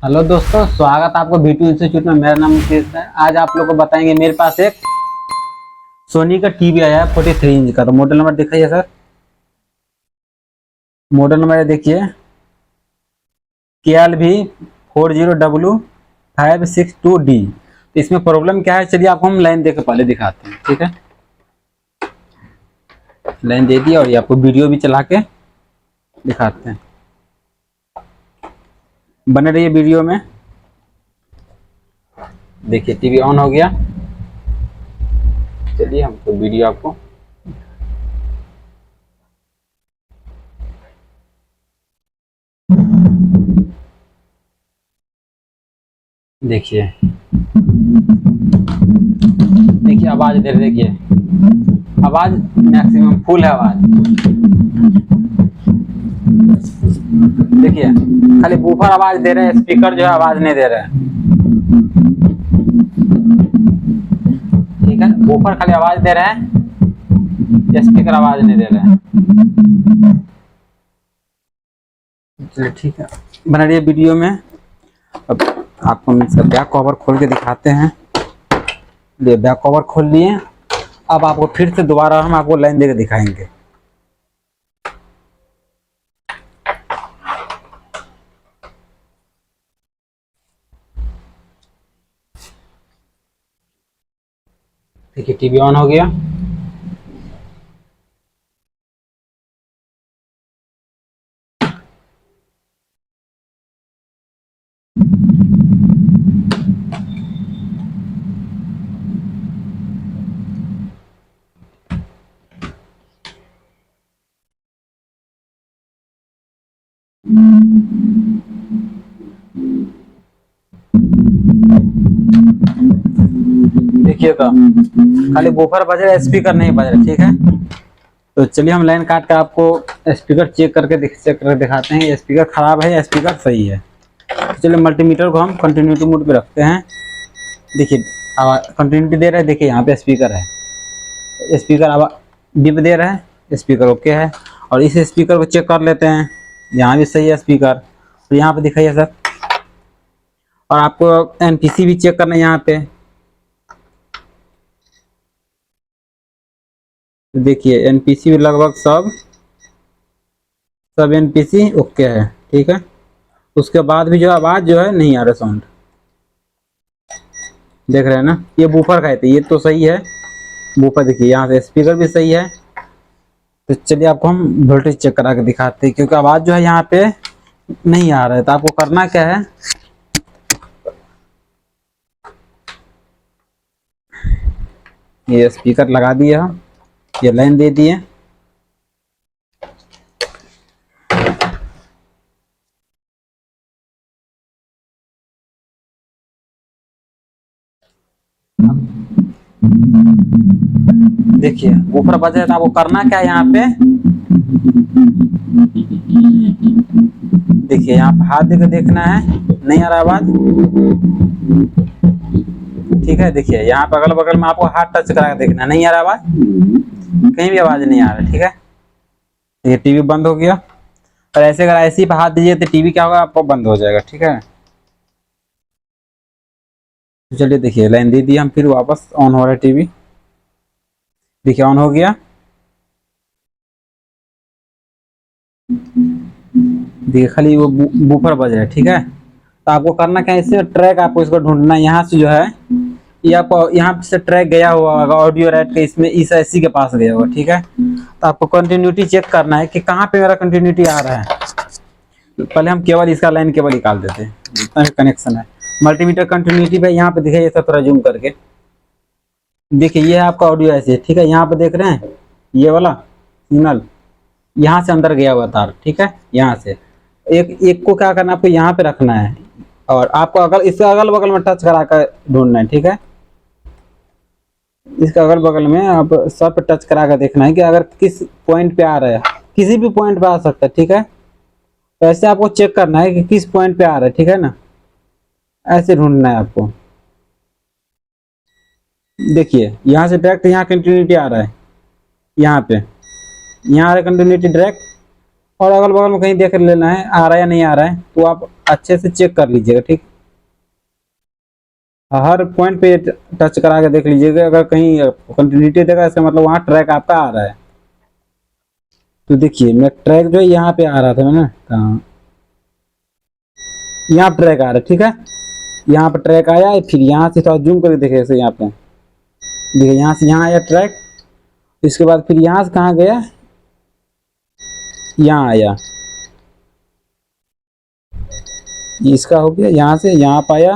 Hello दोस्तों, स्वागत है आपको V2 इंस्टीट्यूट में। मेरा नाम मुकेश है। आज आप लोग को बताएंगे, मेरे पास एक सोनी का टीवी आया है 43 इंच का। तो मॉडल नंबर दिखाइए सर। मॉडल नंबर देखिए KLV40W562D। तो इसमें प्रॉब्लम क्या है, चलिए आपको हम लाइन देकर पहले दिखाते हैं। ठीक है, लाइन दे दी और ये आपको वीडियो भी चला के दिखाते हैं। बने रहिए वीडियो में। देखिए टीवी ऑन हो गया। चलिए हमको वीडियो आपको देखिए। देखिए आवाज इधर देखिए, आवाज मैक्सिमम फुल है आवाज। देखिए खाली बूफर आवाज दे रहे हैं, स्पीकर जो है आवाज नहीं दे रहे हैं। ठीक है, बूफर खाली आवाज दे रहे हैं, स्पीकर आवाज नहीं दे रहे हैं। चलिए ठीक है, बना रही है वीडियो में। अब आपको हम इसका बैक कवर खोल के दिखाते हैं। ये बैक कवर खोल लिए। अब आपको फिर से दोबारा हम आपको लाइन देकर दिखाएंगे। देखिए टीवी ऑन हो गया। देखिए तो खाली बूफर बज रहा है, स्पीकर नहीं बज रहा। ठीक है, तो चलिए हम लाइन काट कर आपको स्पीकर चेक करके दिखाते हैं। ये स्पीकर खराब है या स्पीकर सही है। तो चलिए मल्टीमीटर को हम कंटिन्यूटी मोड पे रखते हैं। देखिए आवाज कंटिन्यूटी दे रहा है। देखिए यहाँ पे स्पीकर है, स्पीकर आवाज डिप दे रहा है, स्पीकर ओके है। और इस स्पीकर को चेक कर लेते हैं, यहाँ भी सही है स्पीकर। तो यहाँ पे दिखाइए सर। और आपको एनपीसी भी चेक करना है यहाँ पे। देखिए एनपीसी भी लगभग सब एनपीसी ओके है। ठीक है, उसके बाद भी जो आवाज जो है नहीं आ रहा, साउंड देख रहे हैं ना। ये बूफर का है, तो ये तो सही है बूफर। देखिए यहाँ से स्पीकर भी सही है। तो चलिए आपको हम वोल्टेज चेक करा के दिखाते हैं, क्योंकि आवाज जो है यहाँ पे नहीं आ रहा है। तो आपको करना क्या है, ये स्पीकर लगा दिए हम, ये लाइन दे दिए। देखिए ऊपर बजे, तो आपको करना क्या है यहाँ पे। देखिए यहाँ पे हाथ देकर देखना है, नहीं आ रहा आवाज। ठीक है, देखिए यहाँ पे अगल बगल में आपको हाथ टच करा के देखना है, नहीं आ रहा आवाज, कहीं भी आवाज नहीं आ रहा। ठीक है, ये टीवी बंद हो गया। और ऐसे अगर ऐसे ही पे हाथ दीजिए तो टीवी क्या होगा, आपको बंद हो जाएगा। ठीक है, तो चलिए देखिए लाइन दे दी हम, फिर वापस ऑन हो रहा है टीवी। देखिए ऑन हो गया। देखिए खाली वो बूफर बज रहा है। ठीक है, तो आपको करना क्या है, इससे ट्रैक आपको इसको ढूंढना है। यहाँ से जो है ये आपको यहाँ से ट्रैक गया हुआ होगा ऑडियो राइट के, इसमें इस ऐसी के पास गया होगा। ठीक है, तो आपको कंटिन्यूटी चेक करना है कि कहाँ पे मेरा कंटिन्यूटी आ रहा है। पहले हम केवल इसका लाइन केवल निकाल देते हैं, जितना भी कनेक्शन है। मल्टीमीटर कंटिन्यूटी पे यहाँ पे दिखाइए सब, थोड़ा जूम करके देखिए। ये है आपका ऑडियो ऐसे। ठीक है, यहाँ पे देख रहे हैं ये वाला सिग्नल यहाँ से अंदर गया हुआ तार। ठीक है, यहाँ से एक एक को क्या करना है, आपको यहाँ पे रखना है। और आपको अगर इसके अगल बगल में टच करा कर ढूंढना है। ठीक है, इसके अगल बगल में आप सब पे टच करा कर देखना है कि अगर किस पॉइंट पे आ रहा है, किसी भी पॉइंट पे आ सकता है। ठीक है, तो ऐसे आपको चेक करना है कि किस पॉइंट पे आ रहा है। ठीक है ना, ऐसे ढूंढना है आपको। देखिए यहाँ से डायरेक्ट यहाँ कंटिन्यूटी आ रहा है, यहाँ पे यहाँ आ रहा है कंटिन्यूटी डायरेक्ट। और अगल बगल में कहीं देख लेना है आ रहा है या नहीं आ रहा है, तो आप अच्छे से चेक कर लीजिएगा। ठीक, हर पॉइंट पे टच करा के देख लीजिएगा, अगर कहीं कंटिन्यूटी देगा इसका मतलब वहाँ ट्रैक आपका आ रहा है। तो देखिए मैं ट्रैक जो है यहाँ पे आ रहा था मैंने कहाँ, यहाँ ट्रैक आ रहा है। ठीक है, यहाँ पर ट्रैक आया है, फिर यहाँ से थोड़ा जूम करके देखिए जैसे यहाँ पे देखिए यहाँ से यहाँ आया ट्रैक, इसके बाद फिर यहाँ से कहाँ गया, यहाँ आया, इसका हो गया, यहाँ से यहाँ पाया,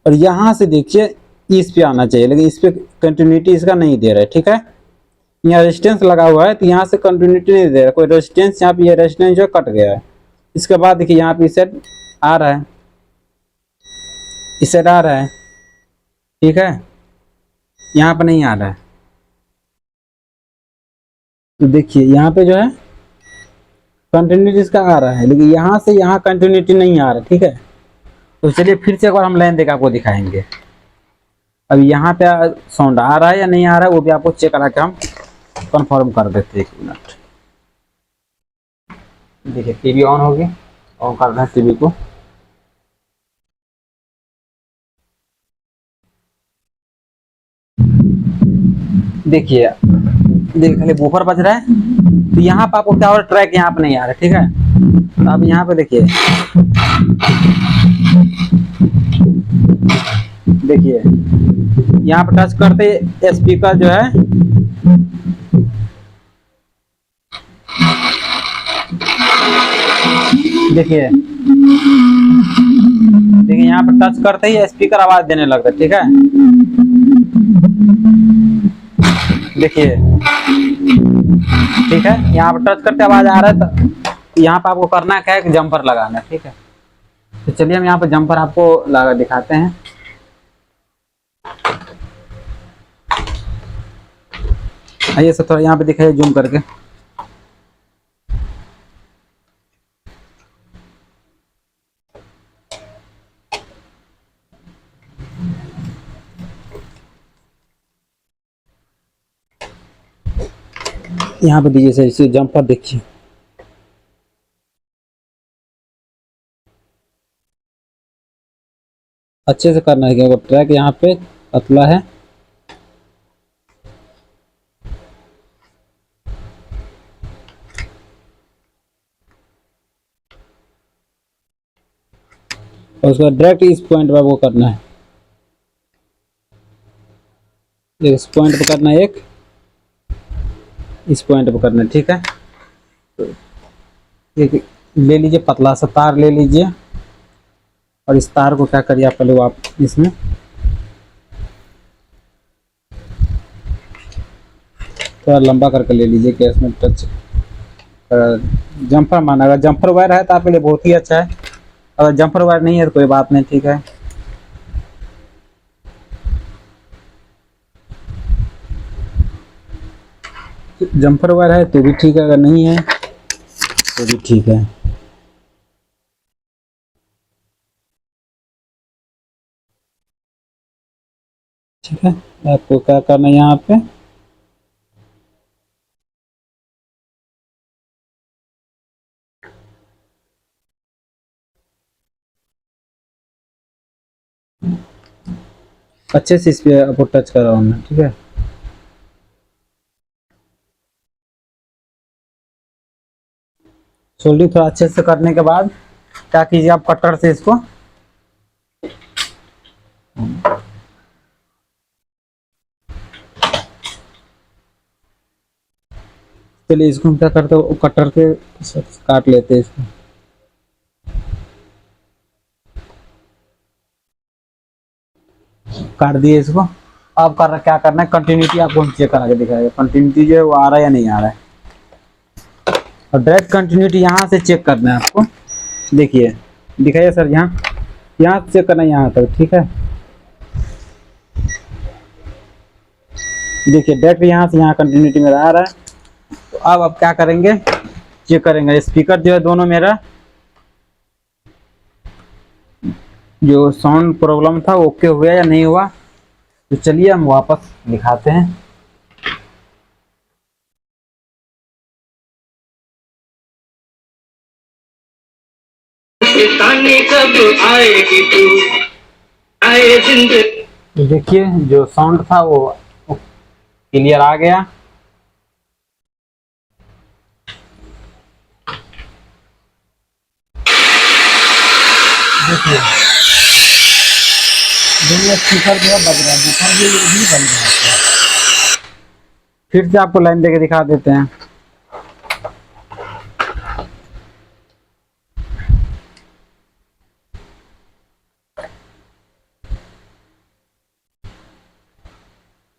और यहाँ से देखिए इस पे आना चाहिए, लेकिन इस पे कंटिन्यूटी इसका नहीं दे रहा है। ठीक है, यहाँ रेजिस्टेंस लगा हुआ है तो यहाँ से कंटिन्यूटी नहीं दे रहा, कोई रेजिस्टेंस यहाँ पे, ये रेजिस्टेंस जो कट गया है। इसके बाद देखिए यहाँ पे इस साइड आ रहा है, इस साइड आ रहा है। ठीक है, यहाँ पे नहीं आ रहा है। तो देखिए यहाँ पे जो है कंटिन्यूटी इसका आ रहा है, लेकिन यहाँ से यहाँ कंटिन्यूटी नहीं आ रहा। ठीक है, तो चलिए फिर से एक बार हम लाइन देकर आपको दिखाएंगे। अब यहाँ पे साउंड आ रहा है या नहीं आ रहा है वो भी आपको चेक करा के हम कंफर्म कर देते हैं। एक मिनट, देखिए टीवी ऑन होगी, ऑन कर रहे हैं टीवी को। देखिए देखिए बूफर बज रहा है, तो यहाँ पे आपको क्या हो रहा है, ट्रैक यहाँ पे नहीं आ रहा है। ठीक है, तो आप यहाँ पे देखिए, देखिए यहाँ पे टच करते स्पीकर जो है, देखिए देखिए यहाँ पे टच करते ही स्पीकर आवाज देने लगता है। ठीक है, देखिए ठीक है, यहाँ पे टच करते आवाज आ रहा है, तो यहाँ पे आपको करना क्या है कि जंपर लगाना है। ठीक है, तो चलिए हम यहाँ पे जंपर आपको लगा दिखाते हैं। आइए सर थोड़ा यहाँ पे दिखाइए जूम करके। यहाँ पे दीजिए सर, इसे जंपर देखिए, अच्छे से करना है क्योंकि ट्रैक यहाँ पे पतला है। और उसका डायरेक्ट इस पॉइंट पर वो करना है, इस पॉइंट पर करना है, एक इस पॉइंट पर करना है। ठीक है, तो एक ले लीजिए, पतला सा तार ले लीजिए, और इस तार को क्या करिए आप पहले, वो आप इसमें थोड़ा लंबा करके ले लीजिए कि इसमें टच जंपर माना। अगर जंपर वायर है तो आपके लिए बहुत ही अच्छा है, अगर जंपर वायर नहीं है तो कोई बात नहीं। ठीक है, जंपर वायर है तो भी ठीक है, अगर नहीं है तो भी ठीक है। ठीक है, आपको क्या करना है यहाँ पे, अच्छे से इस पे आपको टच करवाना। ठीक है, सोल्डिंग थोड़ा अच्छे से करने के बाद क्या कीजिए, आप कटर से इसको चलिए इसको हम क्या करते हैं, कटर के काट लेते हैं इसको। काट दिए इसको। अब क्या करना है, कंटिन्यूटी आपको चेक करा के दिखाएगा, कंटिन्यूटी जो है वो आ रहा है या नहीं आ रहा है। और डायरेक्ट कंटिन्यूटी यहाँ से चेक करना है आपको। देखिए दिखाइए सर, यहाँ से चेक करना है यहाँ तक। ठीक है, देखिए डायरेक्ट यहाँ से यहाँ कंटिन्यूटी मेरा आ रहा है। तो अब क्या करेंगे, चेक करेंगे स्पीकर जो है दोनों मेरा जो साउंड प्रॉब्लम था ओके हुआ या नहीं हुआ। तो चलिए हम वापस दिखाते हैं। तो देखिए जो साउंड था वो क्लियर आ गया। देखिए दोनों स्पीकर जो है बज रहा है, बुफर भी बज रहा है। फिर से आपको लाइन देके दिखा देते हैं।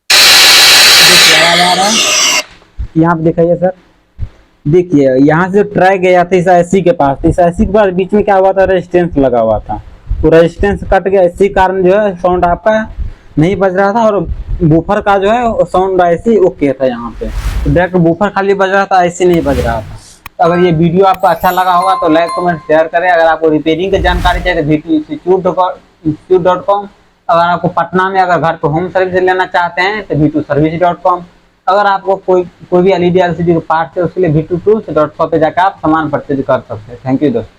देखिए आवाज आ रहा है, यहाँ पे दिखाइए सर। देखिए यहाँ से ट्रैक गया था इस एसी के पास, इस एसी के पास बीच में क्या हुआ था, रेजिस्टेंस लगा हुआ था, तो रेजिस्टेंस कट गया, इसी कारण जो है साउंड आपका नहीं बज रहा था। और बूफर का जो है साउंड ऐसे ओके था, यहाँ पे तो डायरेक्ट बूफर खाली बज रहा था, ऐसे नहीं बज रहा था। तो अगर ये वीडियो आपको अच्छा लगा होगा तो लाइक कमेंट शेयर करें। अगर आपको रिपेयरिंग की जानकारी चाहिए तो v2institute.com। अगर आपको पटना में अगर घर पे होम सर्विस लेना चाहते हैं तो v2service.com। अगर आपको कोई भी एलईडी एलसीडी के पार्ट है उसके लिए v22.shop पे जाकर आप सामान परचेज कर सकते हैं। थैंक यू दोस्तों।